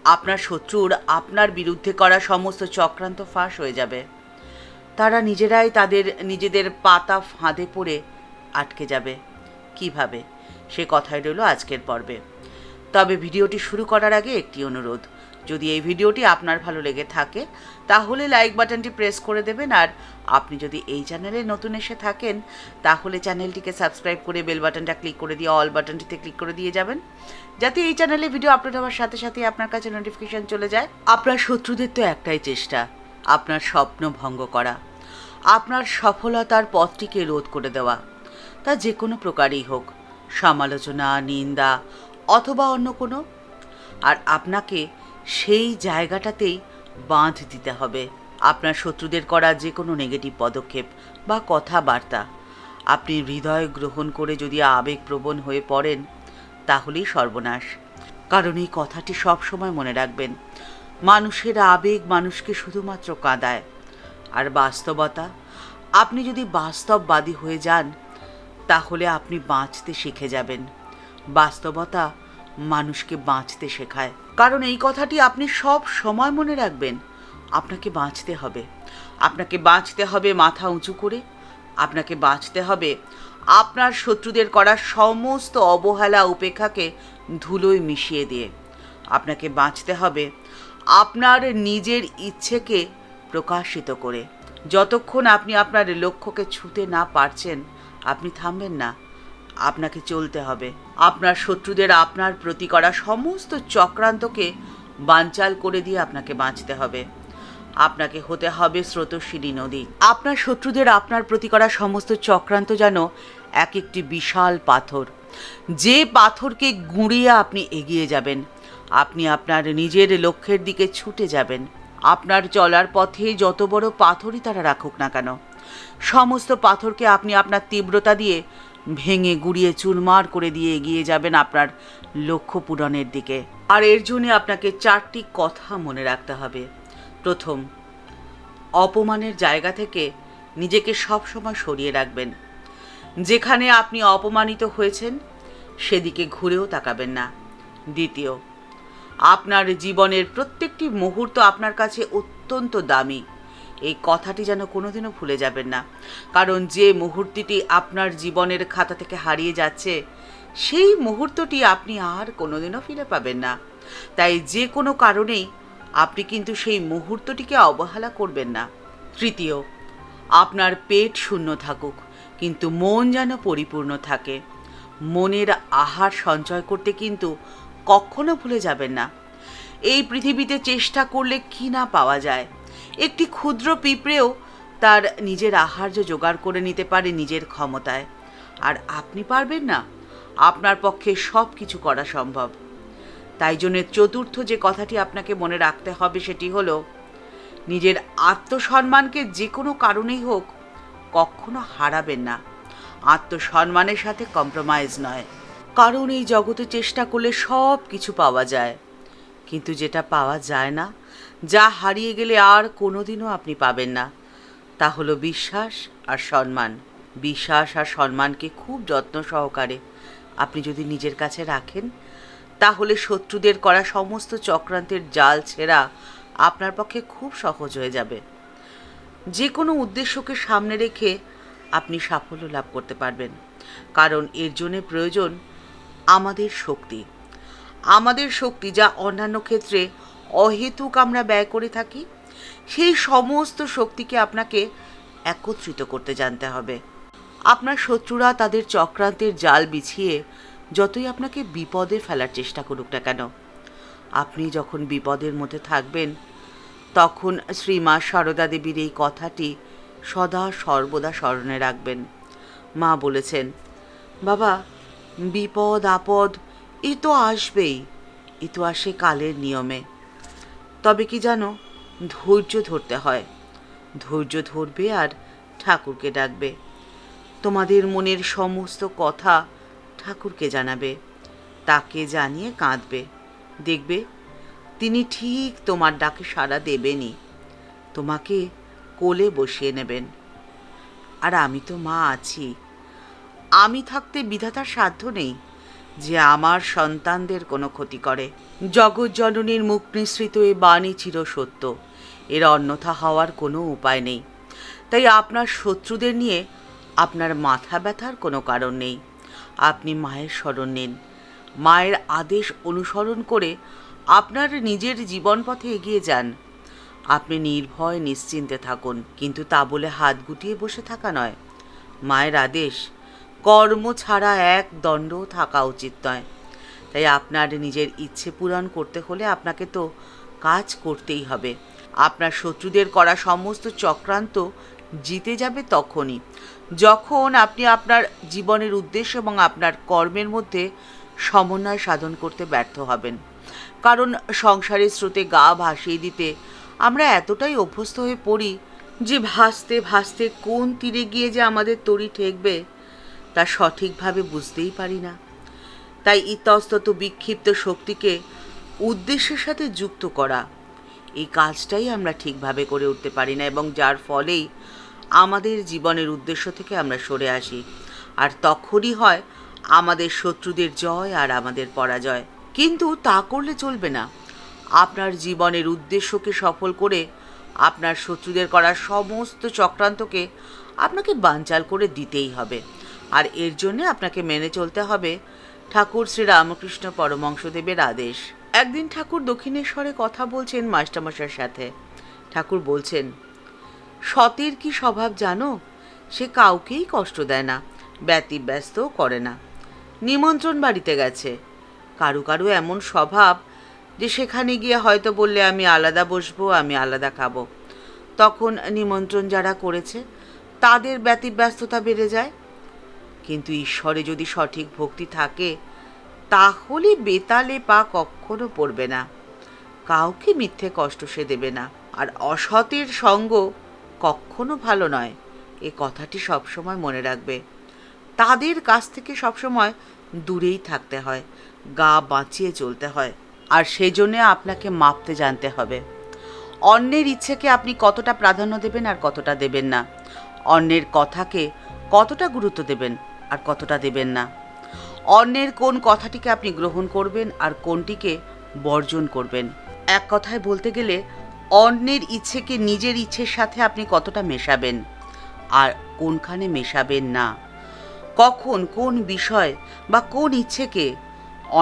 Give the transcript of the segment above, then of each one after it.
আপনার শত্রুর আপনার বিরুদ্ধে করা সমস্ত চক্রান্ত ফাঁস হয়ে যাবে। তারা নিজেরাই নিজেদের পাতা ফাঁদে পড়ে আটকে যাবে। কিভাবে, সে কথাই রইল আজকের পর্বে। তবে ভিডিওটি শুরু করার আগে একটি অনুরোধ, যদি এই ভিডিওটি আপনার ভালো লেগে থাকে তাহলে লাইক বাটনটি প্রেস করে দেবেন, আর আপনি যদি এই চ্যানেলে নতুন এসে থাকেন তাহলে চ্যানেলটিকে সাবস্ক্রাইব করে বেল বাটনটা ক্লিক করে দিয়ে অল বাটনটিতে ক্লিক করে দিয়ে যাবেন, যাতে এই চ্যানেলে ভিডিও আপলোড হওয়ার সাথে সাথে আপনার কাছে নোটিফিকেশান চলে যায়। আপনার শত্রুদের তো একটাই চেষ্টা, আপনার স্বপ্ন ভঙ্গ করা, আপনার সফলতার পথটিকে রোধ করে দেওয়া। তা যে কোনো প্রকারই হোক, সমালোচনা, নিন্দা অথবা অন্য কোনো। আর আপনাকে সেই জায়গাটাতেই বাঁধ দিতে হবে। আপনার শত্রুদের করা যে কোনো নেগেটিভ পদক্ষেপ বা কথাবার্তা আপনি হৃদয় গ্রহণ করে যদি আবেগপ্রবণ হয়ে পড়েন তাহলেই সর্বনাশ। কারণ এই কথাটি সবসময় মনে রাখবেন, মানুষের আবেগ মানুষকে শুধুমাত্র কাঁদায়, আর বাস্তবতা, আপনি যদি বাস্তববাদী হয়ে যান তাহলে আপনি বাঁচতে শিখে যাবেন। বাস্তবতা মানুষকে বাঁচতে শেখায়। কারণ এই কথাটি আপনি সব সময় মনে রাখবেন, আপনাকে বাঁচতে হবে। আপনাকে বাঁচতে হবে মাথা উঁচু করে, আপনাকে বাঁচতে হবে আপনার শত্রুদের করা সমস্ত অবহেলা উপেক্ষাকে ধুলোয় মিশিয়ে দিয়ে। আপনাকে বাঁচতে হবে আপনার নিজের ইচ্ছেকে প্রকাশিত করে। যতক্ষণ আপনি আপনার লক্ষ্যকে ছুঁতে না পারছেন আপনি থামবেন না, আপনাকে চলতে হবে। আপনার শত্রুদের আপনার প্রতি করা সমস্ত চক্রান্তকে বানচাল করে দিয়ে আপনাকে বাঁচতে হবে। আপনাকে হতে হবে স্রোতস্বিনী নদী। আপনার শত্রুদের আপনার প্রতি করা সমস্ত চক্রান্ত যেন এক একটি বিশাল পাথর, যে পাথরকে গুঁড়িয়ে আপনি এগিয়ে যাবেন। আপনি আপনার নিজের লক্ষ্যের দিকে ছুটে যাবেন। আপনার চলার পথে যত বড় পাথরই তারা রাখুক না কেন, সমস্ত পাথরকে আপনি আপনার তীব্রতা দিয়ে ভেঙে গুঁড়িয়ে চুরমার করে দিয়ে এগিয়ে যাবেন আপনার লক্ষ্য পূরণের দিকে। আর এর জন্য আপনাকে 4টি কথা মনে রাখতে হবে। প্রথম, অপমানের জায়গা থেকে নিজেকে সবসময় সরিয়ে রাখবেন। যেখানে আপনি অপমানিত হয়েছেন সেদিকে ঘুরেও তাকাবেন না। দ্বিতীয়, আপনার জীবনের প্রত্যেকটি মুহূর্ত আপনার কাছে অত্যন্ত দামি। এই কথাটি যেন কোনোদিনও ভুলে যাবেন না, কারণ যে মুহূর্তটি আপনার জীবনের খাতা থেকে হারিয়ে যাচ্ছে সেই মুহূর্তটি আপনি আর কোনোদিনও ফিরে পাবেন না। তাই যে কোনো কারণেই আপনি কিন্তু সেই মুহূর্তটিকে অবহেলা করবেন না। তৃতীয়, আপনার পেট শূন্য থাকুক কিন্তু মন যেন পরিপূর্ণ থাকে। মনের আহার সঞ্চয় করতে কিন্তু কখনো ভুলে যাবেন না। এই পৃথিবীতে চেষ্টা করলে কি না পাওয়া যায়। একটি ক্ষুদ্র পিঁপড়েও তার নিজের আহার্য জোগাড় করে নিতে পারে নিজের ক্ষমতায়, আর আপনি পারবেন না? আপনার পক্ষে সব কিছু করা সম্ভব। তাই জন্য চতুর্থ যে কথাটি আপনাকে মনে রাখতে হবে সেটি হলো, নিজের আত্মসম্মানকে যে কোনো কারণেই হোক কখনো হারাবেন না। আত্মসম্মানের সাথে কম্প্রোমাইজ নয়। কারণ এই জগতে চেষ্টা করলে সব কিছু পাওয়া যায়, কিন্তু যেটা পাওয়া যায় না, যা হারিয়ে গেলে আর কোনোদিনও আপনি পাবেন না, তা হলো বিশ্বাস আর সম্মান। বিশ্বাস আর সম্মানকে খুব যত্ন সহকারে আপনি যদি নিজের কাছে রাখেন তাহলে শত্রুদের করা সমস্ত চক্রান্তের জাল ছেঁড়া আপনার পক্ষে খুব সহজ হয়ে যাবে। যে কোনো উদ্দেশ্যকে সামনে রেখে আপনি সাফল্য লাভ করতে পারবেন। কারণ এর জন্য প্রয়োজন আমাদের শক্তি। আমাদের শক্তি যা অন্যান্য ক্ষেত্রে অহেতুক আমরা ব্যয় করে থাকি, সেই সমস্ত শক্তিকে আপনাকে একত্রিত করতে জানতে হবে। আপনার শত্রুরা তাদের চক্রান্তের জাল বিছিয়ে যতই আপনাকে বিপদে ফেলার চেষ্টা করুক না কেন, আপনি যখন বিপদের মধ্যে থাকবেন তখন শ্রীমা সারদা দেবীর এই কথাটি সদা সর্বদা স্মরণে রাখবেন। মা বলেছেন, বাবা, বিপদ আপদ এ তো আসবেই, এ তো আসে কালের নিয়মে। তবে কি জানো, ধৈর্য ধরতে হয়। ধৈর্য ধরবে আর ঠাকুরকে ডাকবে। তোমাদের মনের সমস্ত কথা ঠাকুরকে জানাবে, তাকে জানিয়ে কাঁদবে। দেখবে তিনি ঠিক তোমার ডাকে সাড়া দেবেনই, তোমাকে কোলে বসিয়ে নেবেন। আর আমি তো মা আছি। আমি থাকতে বিধাতার সাধ্য নেই যে আমার সন্তানদের কোনো ক্ষতি করে। জগৎ জননীর মুখ নিঃসৃত এ বাণী চির সত্য, এর অন্যথা হওয়ার কোনো উপায় নেই। তাই আপনার শত্রুদের নিয়ে আপনার মাথা ব্যথার কোনো কারণ নেই। আপনি মায়ের শরণ নিন, মায়ের আদেশ অনুসরণ করে আপনার নিজের জীবন পথে এগিয়ে যান। আপনি নির্ভয় নিশ্চিন্তে থাকুন, কিন্তু তা বলে হাত গুটিয়ে বসে থাকা নয়। মায়ের আদেশ, কর্ম ছাড়া এক দণ্ডও থাকা উচিত নয়। তাই আপনার নিজের ইচ্ছে পূরণ করতে হলে আপনাকে তো কাজ করতেই হবে। আপনার শত্রুদের করা সমস্ত চক্রান্ত জিতে যাবে তখনই যখন আপনি আপনার জীবনের উদ্দেশ্য এবং আপনার কর্মের মধ্যে সমন্বয় সাধন করতে ব্যর্থ হবেন। কারণ সংসারের স্রোতে গা ভাসিয়ে দিতে আমরা এতটাই অভ্যস্ত হয়ে পড়ি যে ভাসতে ভাসতে কোন তীরে গিয়ে যে আমাদের তরি ঠেকবে তা সঠিকভাবে বুঝতেই পারি না। তাই ইতস্তত বিক্ষিপ্ত শক্তিকে উদ্দেশ্যের সাথে যুক্ত করা, এই কাজটাই আমরা ঠিকভাবে করে উঠতে পারি না, এবং যার ফলেই আমাদের জীবনের উদ্দেশ্য থেকে আমরা সরে আসি। আর তখনই হয় আমাদের শত্রুদের জয় আর আমাদের পরাজয়। কিন্তু তা করলে চলবে না। আপনার জীবনের উদ্দেশ্যকে সফল করে আপনার শত্রুদের করা সমস্ত চক্রান্তকে আপনাকে বানচাল করে দিতেই হবে। আর এর জন্যে আপনাকে মেনে চলতে হবে ঠাকুর শ্রী রামকৃষ্ণ পরমহংসদেবের আদেশ। একদিন ঠাকুর দক্ষিণেশ্বরে কথা বলছেন মাস্টারমশাইয়ের সাথে। ঠাকুর বলছেন, সতের কি স্বভাব জানো? সে কাউকেই কষ্ট দেয় না, ব্যতিব্যস্তও করে না। নিমন্ত্রণ বাড়িতে গেছে, কারু কারু এমন স্বভাব যে সেখানে গিয়ে হয়তো বললে আমি আলাদা বসবো, আমি আলাদা খাবো, তখন নিমন্ত্রণ যারা করেছে তাদের ব্যতিব্যস্ততা বেড়ে যায়। কিন্তু ঈশ্বরে যদি সঠিক ভক্তি থাকে তাহলে বেতালে পা কখনো পড়বে না, কাউকে মিথ্যে কষ্ট সে দেবে না। আর অসতের সঙ্গ কখনো ভালো নয়, এ কথাটি সবসময় মনে রাখবে। তাদের কাছ থেকে সবসময় দূরেই থাকতে হয়, গা বাঁচিয়ে চলতে হয়। আর সেজন্যে আপনাকে মাপতে জানতে হবে অন্যের ইচ্ছেকে আপনি কতটা প্রাধান্য দেবেন আর কতটা দেবেন না, অন্যের কথাকে কতটা গুরুত্ব দেবেন আর কতটা দেবেন না, অন্যের কোন কথাটিকে আপনি গ্রহণ করবেন আর কোনটিকে বর্জন করবেন। এক কথায় বলতে গেলে অন্যের ইচ্ছেকে নিজের ইচ্ছের সাথে আপনি কতটা মেশাবেন আর কোনখানে মেশাবেন না, কখন কোন বিষয় বা কোন ইচ্ছেকে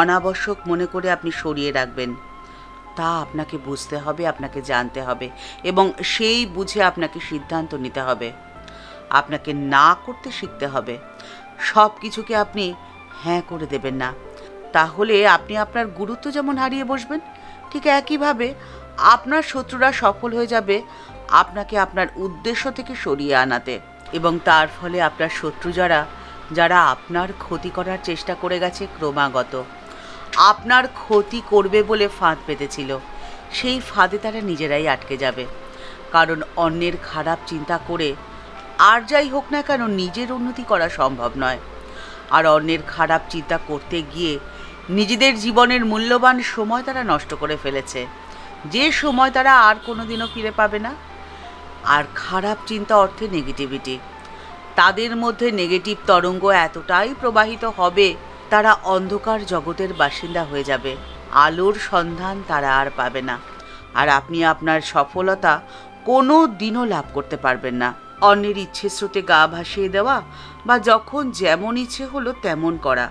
অনাবশ্যক মনে করে আপনি সরিয়ে রাখবেন, তা আপনাকে বুঝতে হবে, আপনাকে জানতে হবে, এবং সেই বুঝে আপনাকে সিদ্ধান্ত নিতে হবে। আপনাকে না করতে শিখতে হবে। সব কিছুকে আপনি হ্যাঁ করে দেবেন না, তাহলে আপনি আপনার গুরুত্ব যেমন হারিয়ে বসবেন, ঠিক একইভাবে আপনার শত্রুরা সফল হয়ে যাবে আপনাকে আপনার উদ্দেশ্য থেকে সরিয়ে আনাতে। এবং তার ফলে আপনার শত্রু যারা আপনার ক্ষতি করার চেষ্টা করে গেছে ক্রমাগত, আপনার ক্ষতি করবে বলে ফাঁদ পেতেছিল, সেই ফাঁদে তারা নিজেরাই আটকে যাবে। কারণ অন্যের খারাপ চিন্তা করে আর যাই হোক না কেন নিজের উন্নতি করা সম্ভব নয়। আর অন্যের খারাপ চিন্তা করতে গিয়ে নিজেদের জীবনের মূল্যবান সময় তারা নষ্ট করে ফেলেছে, যে সময় তারা আর কোনোদিনও ফিরে পাবে না। আর খারাপ চিন্তা অর্থে নেগেটিভিটি, তাদের মধ্যে নেগেটিভ তরঙ্গ এতটাই প্রবাহিত হবে তারা অন্ধকার জগতের বাসিন্দা হয়ে যাবে, আলোর সন্ধান তারা আর পাবে না। আর আপনি আপনার সফলতা কোনো দিনও লাভ করতে পারবেন না। অন্যের ইচ্ছে স্রোতে গা ভাসিয়ে দেওয়া বা যখন যেমন ইচ্ছে হলো তেমন করা,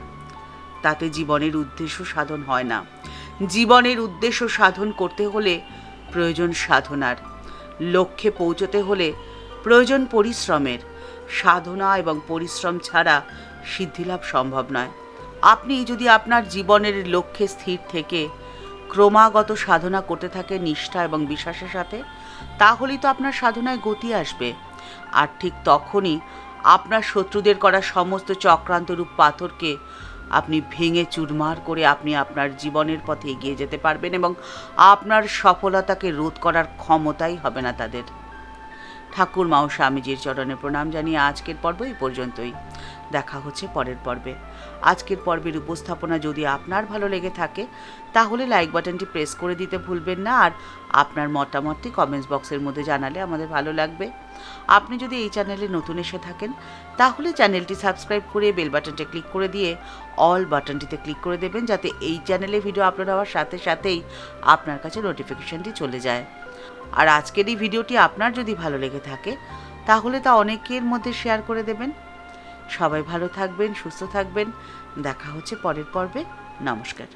তাতে জীবনের উদ্দেশ্য সাধন হয় না। জীবনের উদ্দেশ্য সাধন করতে হলে প্রয়োজন সাধনার, লক্ষ্যে পৌঁছতে হলে প্রয়োজন পরিশ্রমের। সাধনা এবং পরিশ্রম ছাড়া সিদ্ধিলাভ সম্ভব নয়। আপনি যদি আপনার জীবনের লক্ষ্যে স্থির থেকে ক্রমাগত সাধনা করতে থাকেন নিষ্ঠা এবং বিশ্বাসের সাথে, তাহলেই তো আপনার সাধনায় গতি আসবে। আর ঠিক তখনই আপনার শত্রুদের করা সমস্ত চক্রান্তরূপ পাথরকে আপনি ভেঙে চুরমার করে আপনি আপনার জীবনের পথে এগিয়ে যেতে পারবেন, এবং আপনার সফলতাকে রোধ করার ক্ষমতাই হবে না তাদের। ঠাকুর মা ও স্বামীজির চরণে প্রণাম জানিয়ে আজকের পর্ব এই পর্যন্তই। দেখা হচ্ছে পরের পর্বে। আজকের পর্বের উপস্থাপনা যদি আপনার ভালো লেগে থাকে তাহলে লাইক বাটনটি প্রেস করে দিতে ভুলবেন না, আর আপনার মতামতটি কমেন্টস বক্সের মধ্যে জানালে আমাদের ভালো লাগবে। আপনি যদি এই চ্যানেলে নতুন এসে থাকেন তাহলে চ্যানেলটি সাবস্ক্রাইব করে বেল বাটনটি ক্লিক করে দিয়ে অল বাটনটিতে ক্লিক করে দেবেন, যাতে এই চ্যানেলে ভিডিও আপলোড হওয়ার সাথে সাথেই আপনার কাছে নোটিফিকেশনটি চলে যায়। আর আজকের এই ভিডিওটি আপনার যদি ভালো লেগে থাকে তাহলে তা অনেকের মধ্যে শেয়ার করে দেবেন। সবাই ভালো থাকবেন, সুস্থ থাকবেন। দেখা হচ্ছে পরের পর্বে। নমস্কার।